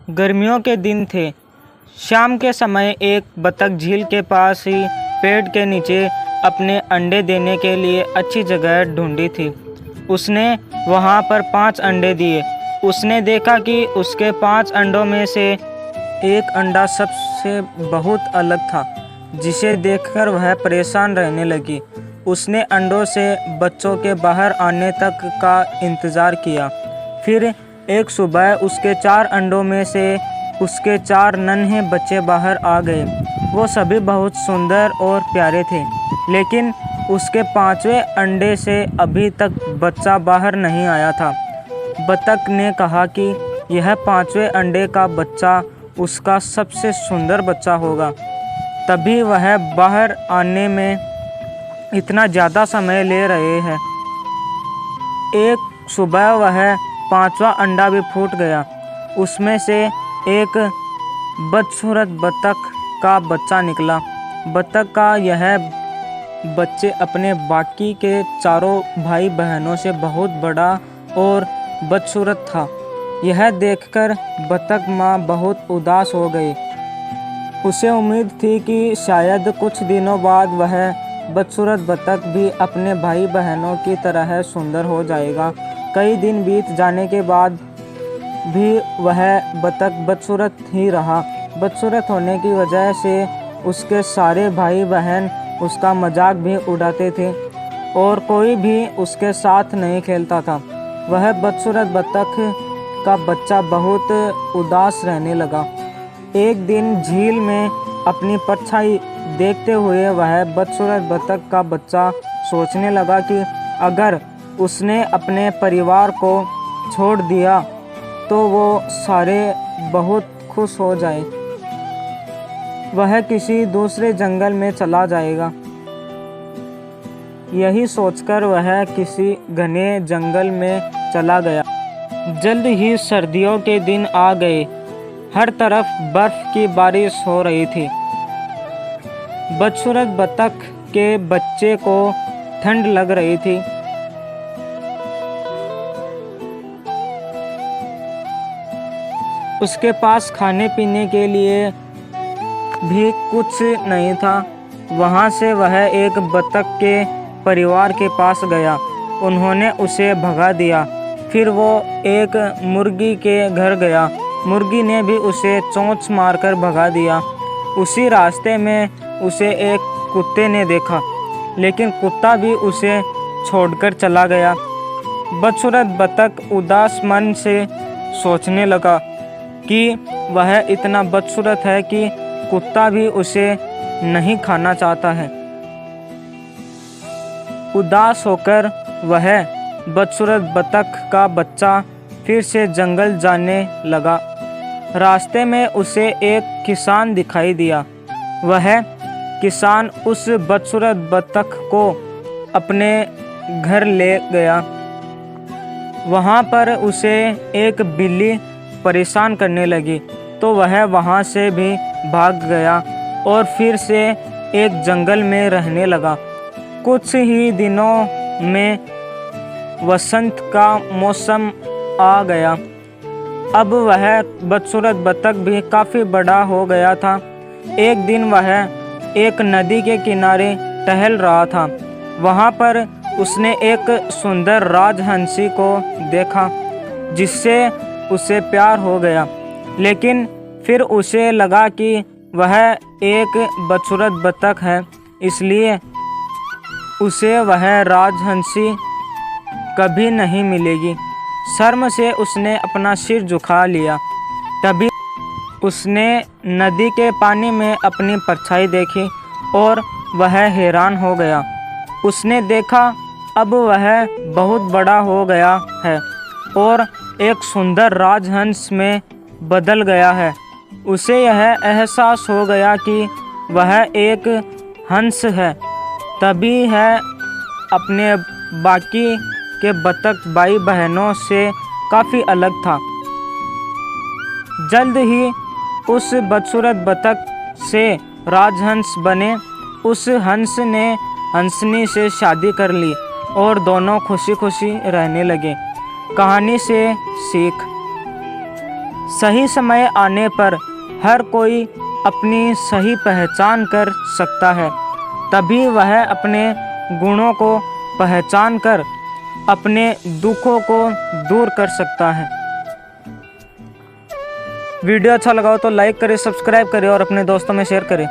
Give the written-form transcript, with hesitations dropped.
गर्मियों के दिन थे। शाम के समय एक बतख झील के पास ही पेड़ के नीचे अपने अंडे देने के लिए अच्छी जगह ढूंढी थी। उसने वहां पर 5 अंडे दिए। उसने देखा कि उसके 5 अंडों में से एक अंडा सबसे बहुत अलग था, जिसे देखकर वह परेशान रहने लगी। उसने अंडों से बच्चों के बाहर आने तक का इंतज़ार किया। फिर एक सुबह उसके 4 अंडों में से उसके 4 नन्हे बच्चे बाहर आ गए। वो सभी बहुत सुंदर और प्यारे थे, लेकिन उसके 5वें अंडे से अभी तक बच्चा बाहर नहीं आया था। बतख ने कहा कि यह 5वें अंडे का बच्चा उसका सबसे सुंदर बच्चा होगा, तभी वह बाहर आने में इतना ज़्यादा समय ले रहे हैं। एक सुबह वह 5वां अंडा भी फूट गया। उसमें से एक बदसूरत बतख का बच्चा निकला। बतख का यह बच्चे अपने बाकी के चारों भाई बहनों से बहुत बड़ा और बदसूरत था। यह देखकर बतख माँ बहुत उदास हो गई। उसे उम्मीद थी कि शायद कुछ दिनों बाद वह बदसूरत बतख भी अपने भाई बहनों की तरह सुंदर हो जाएगा। कई दिन बीत जाने के बाद भी वह बतख बदसूरत ही रहा। बदसूरत होने की वजह से उसके सारे भाई बहन उसका मजाक भी उड़ाते थे और कोई भी उसके साथ नहीं खेलता था। वह बदसूरत बतख का बच्चा बहुत उदास रहने लगा। एक दिन झील में अपनी परछाई देखते हुए वह बदसूरत बतख का बच्चा सोचने लगा कि अगर उसने अपने परिवार को छोड़ दिया तो वो सारे बहुत खुश हो जाए। वह किसी दूसरे जंगल में चला जाएगा। यही सोचकर वह किसी घने जंगल में चला गया। जल्द ही सर्दियों के दिन आ गए। हर तरफ बर्फ की बारिश हो रही थी। बदसूरत बतख के बच्चे को ठंड लग रही थी। उसके पास खाने पीने के लिए भी कुछ नहीं था। वहाँ से वह एक बतख के परिवार के पास गया। उन्होंने उसे भगा दिया। फिर वो एक मुर्गी के घर गया। मुर्गी ने भी उसे चोंच मारकर भगा दिया। उसी रास्ते में उसे एक कुत्ते ने देखा, लेकिन कुत्ता भी उसे छोड़कर चला गया। बदसूरत बतख उदास मन से सोचने लगा कि वह इतना बदसूरत है कि कुत्ता भी उसे नहीं खाना चाहता है। उदास होकर वह बदसूरत बतख का बच्चा फिर से जंगल जाने लगा। रास्ते में उसे एक किसान दिखाई दिया। वह किसान उस बदसूरत बतख को अपने घर ले गया। वहाँ पर उसे एक बिल्ली परेशान करने लगी, तो वह वहाँ से भी भाग गया और फिर से एक जंगल में रहने लगा। कुछ ही दिनों में वसंत का मौसम आ गया। अब वह बदसूरत बतख भी काफ़ी बड़ा हो गया था। एक दिन वह एक नदी के किनारे टहल रहा था। वहाँ पर उसने एक सुंदर राजहंसी को देखा, जिससे उसे प्यार हो गया। लेकिन फिर उसे लगा कि वह एक बदसूरत बतख है, इसलिए उसे वह राजहंसी कभी नहीं मिलेगी। शर्म से उसने अपना सिर झुका लिया। तभी उसने नदी के पानी में अपनी परछाई देखी और वह हैरान हो गया। उसने देखा अब वह बहुत बड़ा हो गया है और एक सुंदर राजहंस में बदल गया है। उसे यह एहसास हो गया कि वह एक हंस है। तभी है अपने बाकी के बतख भाई बहनों से काफ़ी अलग था। जल्द ही उस बदसूरत बतख से राजहंस बने। उस हंस ने हंसनी से शादी कर ली और दोनों खुशी खुशी रहने लगे। कहानी से सीख। सही समय आने पर हर कोई अपनी सही पहचान कर सकता है, तभी वह अपने गुणों को पहचान कर अपने दुखों को दूर कर सकता है। वीडियो अच्छा लगा हो तो लाइक करें, सब्सक्राइब करें और अपने दोस्तों में शेयर करें।